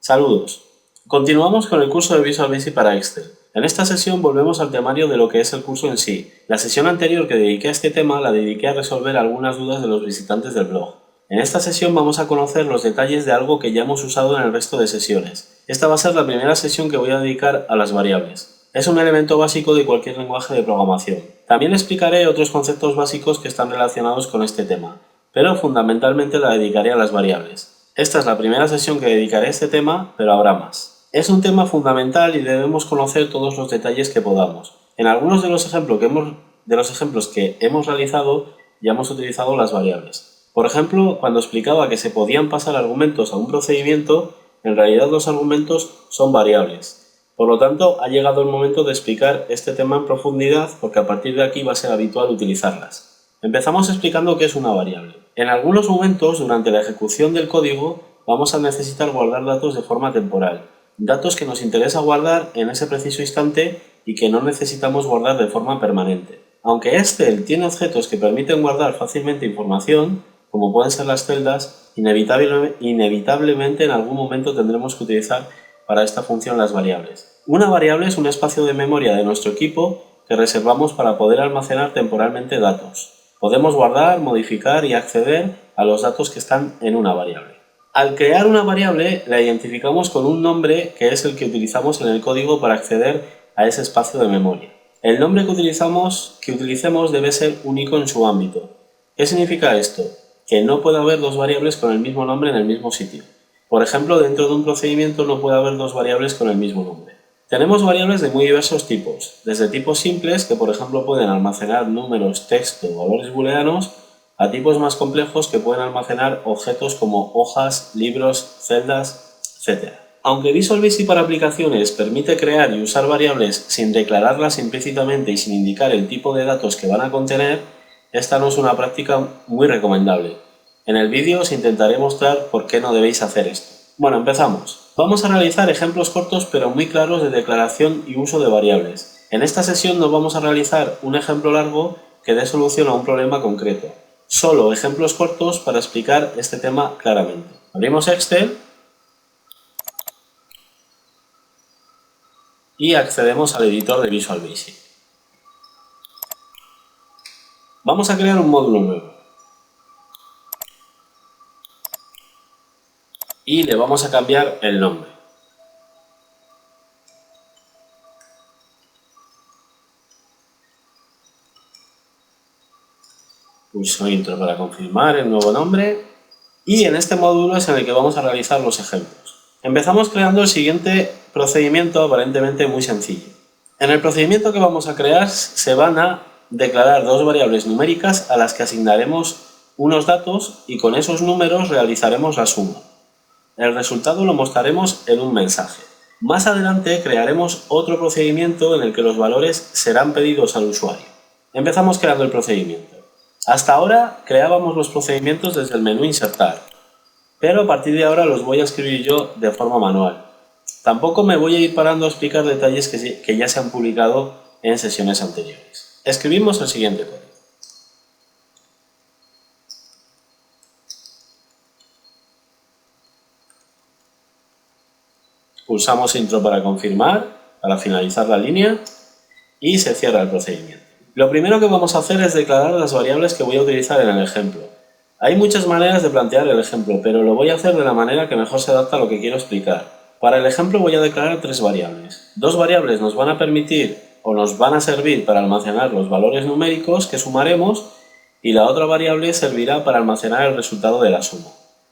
Saludos. Continuamos con el curso de Visual Basic para Excel. En esta sesión volvemos al temario de lo que es el curso en sí. La sesión anterior que dediqué a este tema la dediqué a resolver algunas dudas de los visitantes del blog. En esta sesión vamos a conocer los detalles de algo que ya hemos usado en el resto de sesiones. Esta va a ser la primera sesión que voy a dedicar a las variables. Es un elemento básico de cualquier lenguaje de programación. También explicaré otros conceptos básicos que están relacionados con este tema, pero fundamentalmente la dedicaré a las variables. Esta es la primera sesión que dedicaré a este tema, pero habrá más. Es un tema fundamental y debemos conocer todos los detalles que podamos. En algunos de los ejemplos que hemos realizado ya hemos utilizado las variables. Por ejemplo, cuando explicaba que se podían pasar argumentos a un procedimiento, en realidad los argumentos son variables. Por lo tanto, ha llegado el momento de explicar este tema en profundidad porque a partir de aquí va a ser habitual utilizarlas. Empezamos explicando qué es una variable. En algunos momentos, durante la ejecución del código, vamos a necesitar guardar datos de forma temporal. Datos que nos interesa guardar en ese preciso instante y que no necesitamos guardar de forma permanente. Aunque Excel tiene objetos que permiten guardar fácilmente información, como pueden ser las celdas, inevitablemente en algún momento tendremos que utilizar para esta función las variables. Una variable es un espacio de memoria de nuestro equipo que reservamos para poder almacenar temporalmente datos. Podemos guardar, modificar y acceder a los datos que están en una variable. Al crear una variable, la identificamos con un nombre que es el que utilizamos en el código para acceder a ese espacio de memoria. El nombre que utilicemos debe ser único en su ámbito. ¿Qué significa esto? Que no puede haber dos variables con el mismo nombre en el mismo sitio. Por ejemplo, dentro de un procedimiento no puede haber dos variables con el mismo nombre. Tenemos variables de muy diversos tipos, desde tipos simples, que por ejemplo pueden almacenar números, texto o valores booleanos, a tipos más complejos que pueden almacenar objetos como hojas, libros, celdas, etc. Aunque Visual Basic para aplicaciones permite crear y usar variables sin declararlas implícitamente y sin indicar el tipo de datos que van a contener, esta no es una práctica muy recomendable. En el vídeo os intentaré mostrar por qué no debéis hacer esto. Bueno, empezamos. Vamos a realizar ejemplos cortos pero muy claros de declaración y uso de variables. En esta sesión no vamos a realizar un ejemplo largo que dé solución a un problema concreto. Solo ejemplos cortos para explicar este tema claramente. Abrimos Excel y accedemos al editor de Visual Basic. Vamos a crear un módulo nuevo. Y le vamos a cambiar el nombre. Pulso Intro para confirmar el nuevo nombre. Y en este módulo es en el que vamos a realizar los ejemplos. Empezamos creando el siguiente procedimiento aparentemente muy sencillo. En el procedimiento que vamos a crear se van a declarar dos variables numéricas a las que asignaremos unos datos y con esos números realizaremos la suma. El resultado lo mostraremos en un mensaje. Más adelante crearemos otro procedimiento en el que los valores serán pedidos al usuario. Empezamos creando el procedimiento. Hasta ahora creábamos los procedimientos desde el menú Insertar, pero a partir de ahora los voy a escribir yo de forma manual. Tampoco me voy a ir parando a explicar detalles que ya se han publicado en sesiones anteriores. Escribimos el siguiente código. Pulsamos Intro para confirmar, para finalizar la línea y se cierra el procedimiento. Lo primero que vamos a hacer es declarar las variables que voy a utilizar en el ejemplo. Hay muchas maneras de plantear el ejemplo, pero lo voy a hacer de la manera que mejor se adapta a lo que quiero explicar. Para el ejemplo voy a declarar tres variables. Dos variables nos van a permitir o nos van a servir para almacenar los valores numéricos que sumaremos y la otra variable servirá para almacenar el resultado de la suma.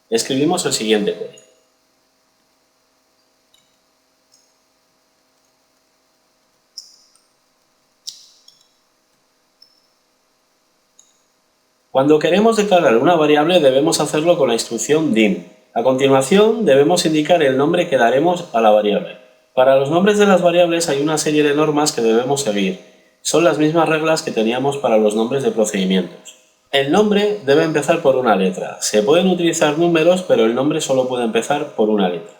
Escribimos el siguiente código. Cuando queremos declarar una variable debemos hacerlo con la instrucción dim. A continuación debemos indicar el nombre que daremos a la variable. Para los nombres de las variables hay una serie de normas que debemos seguir. Son las mismas reglas que teníamos para los nombres de procedimientos. El nombre debe empezar por una letra. Se pueden utilizar números, pero el nombre solo puede empezar por una letra.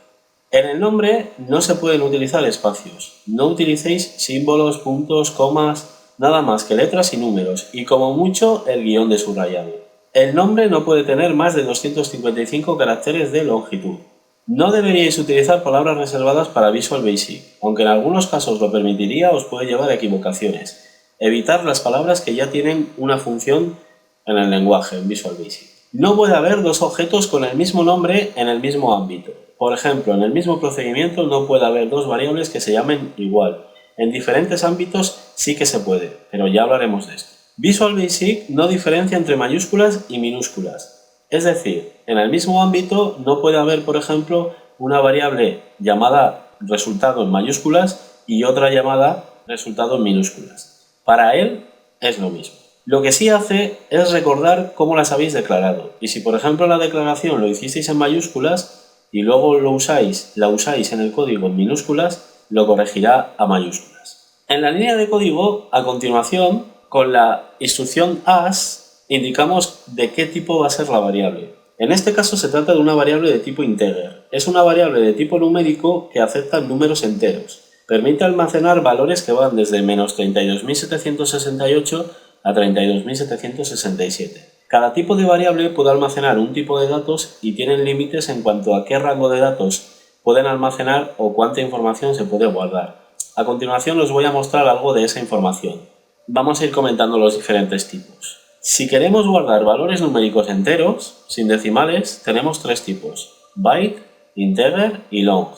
En el nombre no se pueden utilizar espacios. No utilicéis símbolos, puntos, comas, nada más que letras y números, y como mucho el guión de subrayado. El nombre no puede tener más de 255 caracteres de longitud. No deberíais utilizar palabras reservadas para Visual Basic, aunque en algunos casos lo permitiría, os puede llevar a equivocaciones. Evitar las palabras que ya tienen una función en el lenguaje, en Visual Basic. No puede haber dos objetos con el mismo nombre en el mismo ámbito. Por ejemplo, en el mismo procedimiento no puede haber dos variables que se llamen igual. En diferentes ámbitos sí que se puede, pero ya hablaremos de esto. Visual Basic no diferencia entre mayúsculas y minúsculas. Es decir, en el mismo ámbito no puede haber, por ejemplo, una variable llamada resultado en mayúsculas y otra llamada resultado en minúsculas. Para él es lo mismo. Lo que sí hace es recordar cómo las habéis declarado. Y si, por ejemplo, la declaración lo hicisteis en mayúsculas y luego la usáis en el código en minúsculas, lo corregirá a mayúsculas. En la línea de código, a continuación, con la instrucción as, indicamos de qué tipo va a ser la variable. En este caso se trata de una variable de tipo integer. Es una variable de tipo numérico que acepta números enteros. Permite almacenar valores que van desde menos 32.768 a 32.767. Cada tipo de variable puede almacenar un tipo de datos y tienen límites en cuanto a qué rango de datos pueden almacenar o cuánta información se puede guardar. A continuación os voy a mostrar algo de esa información. Vamos a ir comentando los diferentes tipos. Si queremos guardar valores numéricos enteros, sin decimales, tenemos tres tipos: byte, integer y long.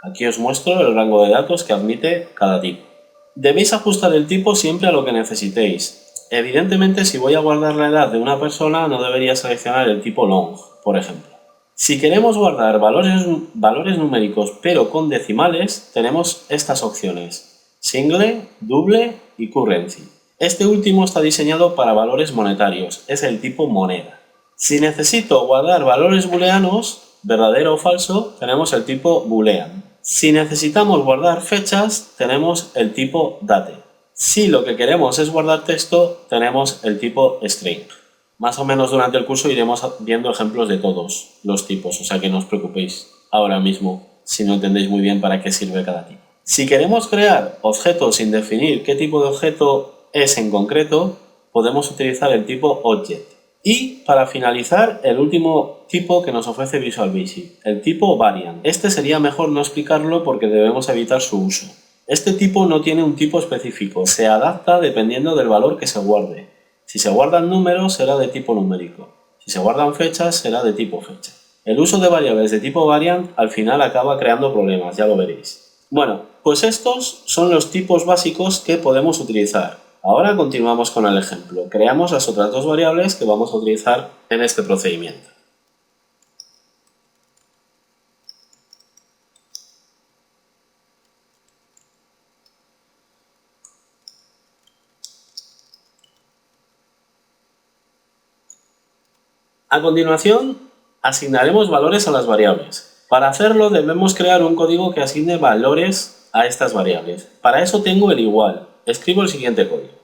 Aquí os muestro el rango de datos que admite cada tipo. Debéis ajustar el tipo siempre a lo que necesitéis. Evidentemente, si voy a guardar la edad de una persona, no debería seleccionar el tipo long, por ejemplo. Si queremos guardar valores numéricos pero con decimales, tenemos estas opciones: single, double y currency. Este último está diseñado para valores monetarios, es el tipo moneda. Si necesito guardar valores booleanos, verdadero o falso, tenemos el tipo boolean. Si necesitamos guardar fechas, tenemos el tipo date. Si lo que queremos es guardar texto, tenemos el tipo string. Más o menos durante el curso iremos viendo ejemplos de todos los tipos, o sea que no os preocupéis ahora mismo si no entendéis muy bien para qué sirve cada tipo. Si queremos crear objetos sin definir qué tipo de objeto es en concreto, podemos utilizar el tipo object. Y para finalizar, el último tipo que nos ofrece Visual Basic, el tipo variant. Este sería mejor no explicarlo porque debemos evitar su uso. Este tipo no tiene un tipo específico, se adapta dependiendo del valor que se guarde. Si se guardan números será de tipo numérico, si se guardan fechas será de tipo fecha. El uso de variables de tipo variant al final acaba creando problemas, ya lo veréis. Bueno, pues estos son los tipos básicos que podemos utilizar. Ahora continuamos con el ejemplo. Creamos las otras dos variables que vamos a utilizar en este procedimiento. A continuación, asignaremos valores a las variables. Para hacerlo debemos crear un código que asigne valores a estas variables. Para eso tengo el igual. Escribo el siguiente código.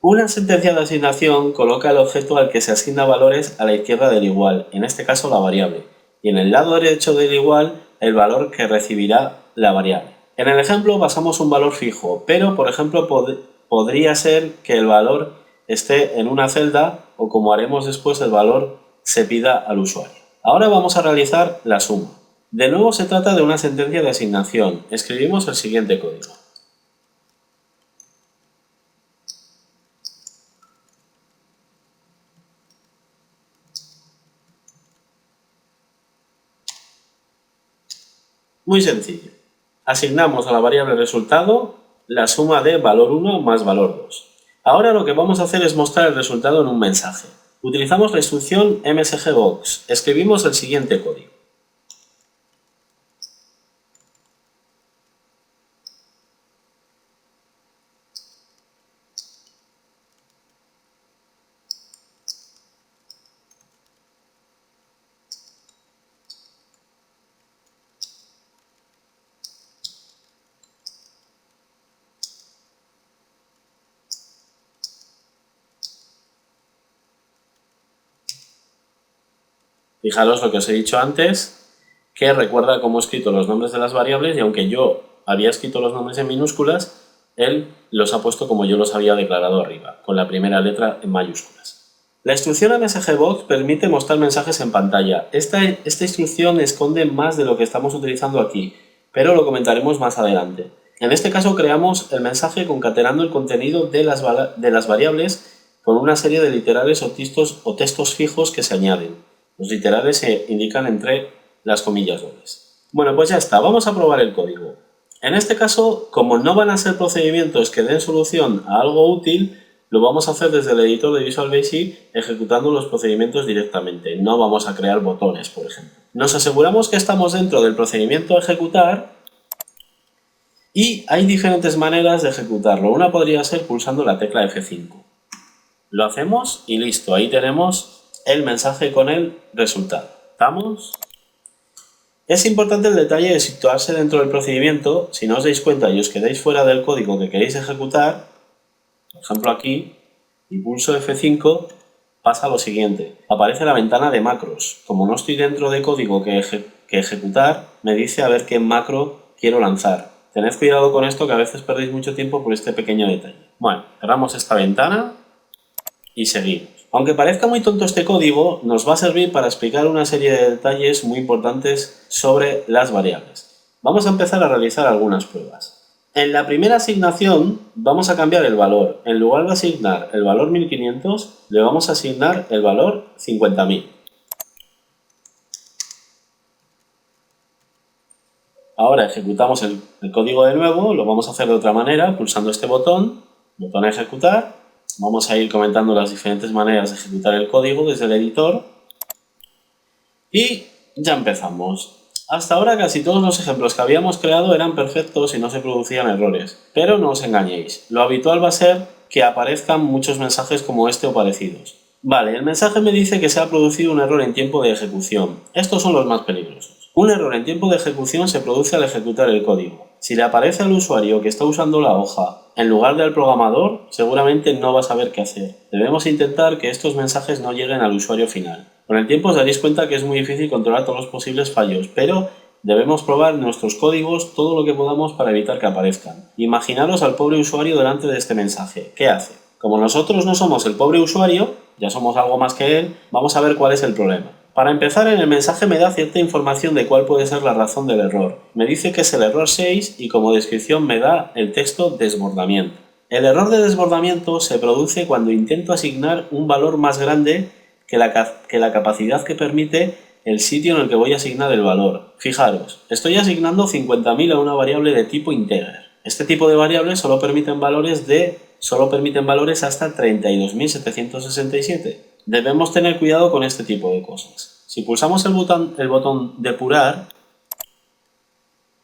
Una sentencia de asignación coloca el objeto al que se asigna valores a la izquierda del igual, en este caso la variable, y en el lado derecho del igual el valor que recibirá la variable. En el ejemplo pasamos un valor fijo, pero por ejemplo podría ser que el valor esté en una celda o, como haremos después, el valor se pida al usuario. Ahora vamos a realizar la suma. De nuevo se trata de una sentencia de asignación. Escribimos el siguiente código. Muy sencillo. Asignamos a la variable resultado la suma de valor 1 más valor 2. Ahora lo que vamos a hacer es mostrar el resultado en un mensaje. Utilizamos la instrucción msgbox. Escribimos el siguiente código. Fijaros lo que os he dicho antes, que recuerda cómo he escrito los nombres de las variables y aunque yo había escrito los nombres en minúsculas, él los ha puesto como yo los había declarado arriba, con la primera letra en mayúsculas. La instrucción msgbox permite mostrar mensajes en pantalla. Esta instrucción esconde más de lo que estamos utilizando aquí, pero lo comentaremos más adelante. En este caso creamos el mensaje concatenando el contenido de las variables con una serie de literales o textos fijos que se añaden. Los literales se indican entre las comillas dobles. Bueno, pues ya está, vamos a probar el código. En este caso, como no van a ser procedimientos que den solución a algo útil, lo vamos a hacer desde el editor de Visual Basic ejecutando los procedimientos directamente. No vamos a crear botones, por ejemplo. Nos aseguramos que estamos dentro del procedimiento a ejecutar y hay diferentes maneras de ejecutarlo. Una podría ser pulsando la tecla F5. Lo hacemos y listo. Ahí tenemos el mensaje con el resultado. ¿Estamos? Es importante el detalle de situarse dentro del procedimiento. Si no os dais cuenta y os quedáis fuera del código que queréis ejecutar, por ejemplo aquí, y pulso F5, pasa lo siguiente. Aparece la ventana de macros. Como no estoy dentro de código que ejecutar, me dice a ver qué macro quiero lanzar. Tened cuidado con esto, que a veces perdéis mucho tiempo por este pequeño detalle. Bueno, cerramos esta ventana y seguimos. Aunque parezca muy tonto este código, nos va a servir para explicar una serie de detalles muy importantes sobre las variables. Vamos a empezar a realizar algunas pruebas. En la primera asignación vamos a cambiar el valor. En lugar de asignar el valor 1500, le vamos a asignar el valor 50.000. Ahora ejecutamos el código de nuevo, lo vamos a hacer de otra manera, pulsando este botón ejecutar. Vamos a ir comentando las diferentes maneras de ejecutar el código desde el editor. Y ya empezamos. Hasta ahora casi todos los ejemplos que habíamos creado eran perfectos y no se producían errores. Pero no os engañéis, lo habitual va a ser que aparezcan muchos mensajes como este o parecidos. Vale, el mensaje me dice que se ha producido un error en tiempo de ejecución. Estos son los más peligrosos. Un error en tiempo de ejecución se produce al ejecutar el código. Si le aparece al usuario que está usando la hoja en lugar del programador, seguramente no va a saber qué hacer. Debemos intentar que estos mensajes no lleguen al usuario final. Con el tiempo os daréis cuenta que es muy difícil controlar todos los posibles fallos, pero debemos probar nuestros códigos todo lo que podamos para evitar que aparezcan. Imaginaros al pobre usuario delante de este mensaje. ¿Qué hace? Como nosotros no somos el pobre usuario, ya somos algo más que él, vamos a ver cuál es el problema. Para empezar, en el mensaje me da cierta información de cuál puede ser la razón del error. Me dice que es el error 6 y como descripción me da el texto desbordamiento. El error de desbordamiento se produce cuando intento asignar un valor más grande que la capacidad que permite el sitio en el que voy a asignar el valor. Fijaros, estoy asignando 50.000 a una variable de tipo integer. Este tipo de variables solo permiten valores hasta 32.767. Debemos tener cuidado con este tipo de cosas. Si pulsamos el botón depurar,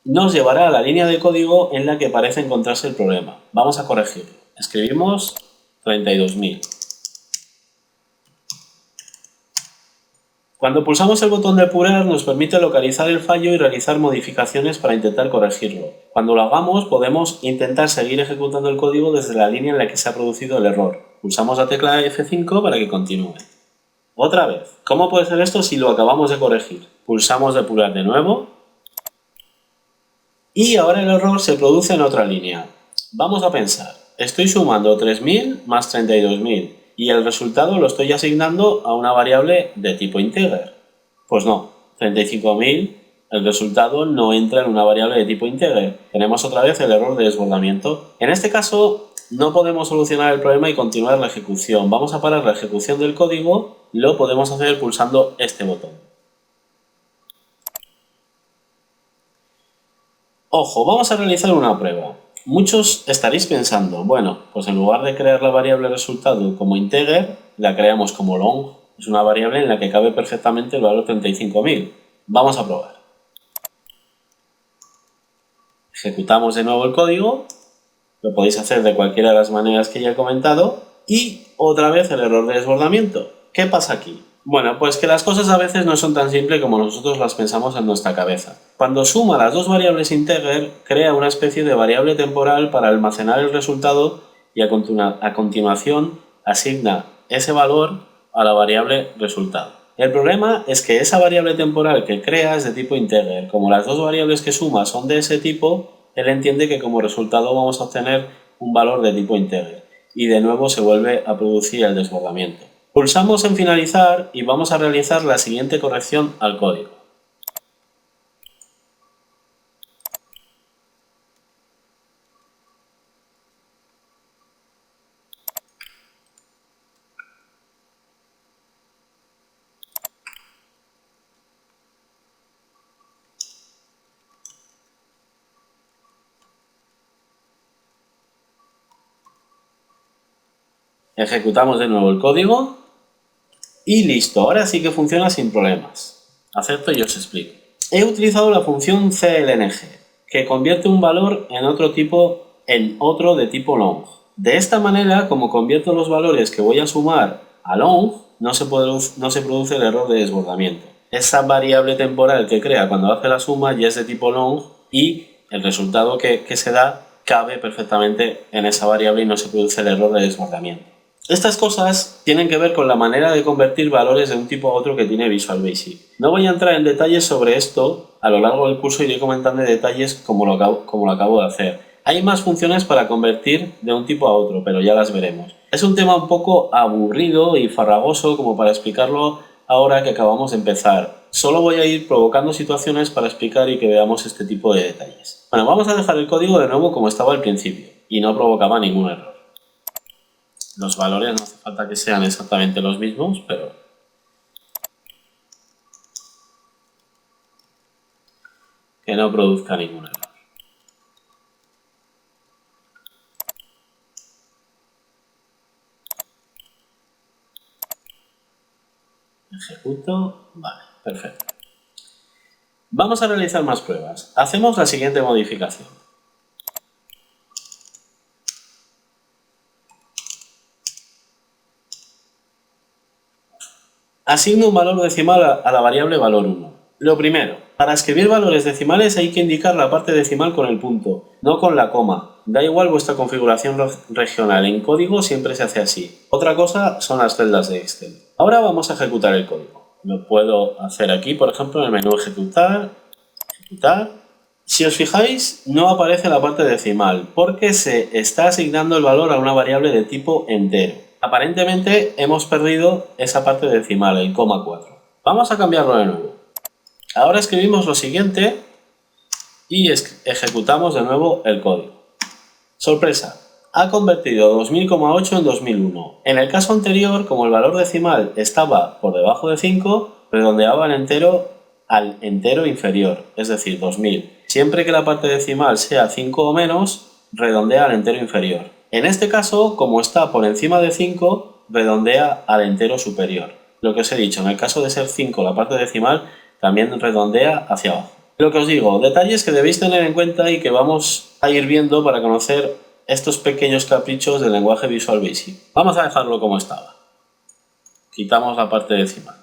nos llevará a la línea de código en la que parece encontrarse el problema. Vamos a corregirlo. Escribimos 32.000. Cuando pulsamos el botón depurar nos permite localizar el fallo y realizar modificaciones para intentar corregirlo. Cuando lo hagamos podemos intentar seguir ejecutando el código desde la línea en la que se ha producido el error. Pulsamos la tecla F5 para que continúe. Otra vez, ¿cómo puede ser esto si lo acabamos de corregir? Pulsamos depurar de nuevo y ahora el error se produce en otra línea. Vamos a pensar, estoy sumando 3.000 más 32.000 y el resultado lo estoy asignando a una variable de tipo integer. Pues no, 35.000, el resultado no entra en una variable de tipo integer. Tenemos otra vez el error de desbordamiento. En este caso no podemos solucionar el problema y continuar la ejecución. Vamos a parar la ejecución del código, lo podemos hacer pulsando este botón. Ojo, vamos a realizar una prueba. Muchos estaréis pensando, bueno, pues en lugar de crear la variable resultado como integer, la creamos como long. Es una variable en la que cabe perfectamente el valor 35.000. Vamos a probar. Ejecutamos de nuevo el código, lo podéis hacer de cualquiera de las maneras que ya he comentado, y otra vez el error de desbordamiento. ¿Qué pasa aquí? Bueno, pues que las cosas a veces no son tan simples como nosotros las pensamos en nuestra cabeza. Cuando suma las dos variables integer, crea una especie de variable temporal para almacenar el resultado y a continuación asigna ese valor a la variable resultado. El problema es que esa variable temporal que crea es de tipo integer. Como las dos variables que suma son de ese tipo, él entiende que como resultado vamos a obtener un valor de tipo integer. Y de nuevo se vuelve a producir el desbordamiento. Pulsamos en finalizar y vamos a realizar la siguiente corrección al código. Ejecutamos de nuevo el código y listo, ahora sí que funciona sin problemas. Acepto y os explico. He utilizado la función clng, que convierte un valor en otro de tipo long. De esta manera, como convierto los valores que voy a sumar a long, no se produce el error de desbordamiento. Esa variable temporal que crea cuando hace la suma ya es de tipo long y el resultado que se da cabe perfectamente en esa variable y no se produce el error de desbordamiento. Estas cosas tienen que ver con la manera de convertir valores de un tipo a otro que tiene Visual Basic. No voy a entrar en detalles sobre esto, a lo largo del curso iré comentando detalles como lo acabo de hacer. Hay más funciones para convertir de un tipo a otro, pero ya las veremos. Es un tema un poco aburrido y farragoso como para explicarlo ahora que acabamos de empezar. Solo voy a ir provocando situaciones para explicar y que veamos este tipo de detalles. Bueno, vamos a dejar el código de nuevo como estaba al principio y no provocaba ningún error. Los valores no hace falta que sean exactamente los mismos, pero que no produzca ningún error. Ejecuto. Vale, perfecto. Vamos a realizar más pruebas. Hacemos la siguiente modificación. Asigno un valor decimal a la variable valor 1. Lo primero, para escribir valores decimales hay que indicar la parte decimal con el punto, no con la coma. Da igual vuestra configuración regional, en código siempre se hace así. Otra cosa son las celdas de Excel. Ahora vamos a ejecutar el código. Lo puedo hacer aquí, por ejemplo, en el menú ejecutar. Si os fijáis, no aparece la parte decimal, porque se está asignando el valor a una variable de tipo entero. Aparentemente hemos perdido esa parte decimal, el coma 4. Vamos a cambiarlo de nuevo. Ahora escribimos lo siguiente y ejecutamos de nuevo el código. Sorpresa, ha convertido 2000,8 en 2001. En el caso anterior, como el valor decimal estaba por debajo de 5, redondeaba el entero al entero inferior, es decir, 2000. Siempre que la parte decimal sea 5 o menos, redondea al entero inferior. En este caso, como está por encima de 5, redondea al entero superior. Lo que os he dicho, en el caso de ser 5 la parte decimal, también redondea hacia abajo. Lo que os digo, detalles que debéis tener en cuenta y que vamos a ir viendo para conocer estos pequeños caprichos del lenguaje Visual Basic. Vamos a dejarlo como estaba. Quitamos la parte decimal.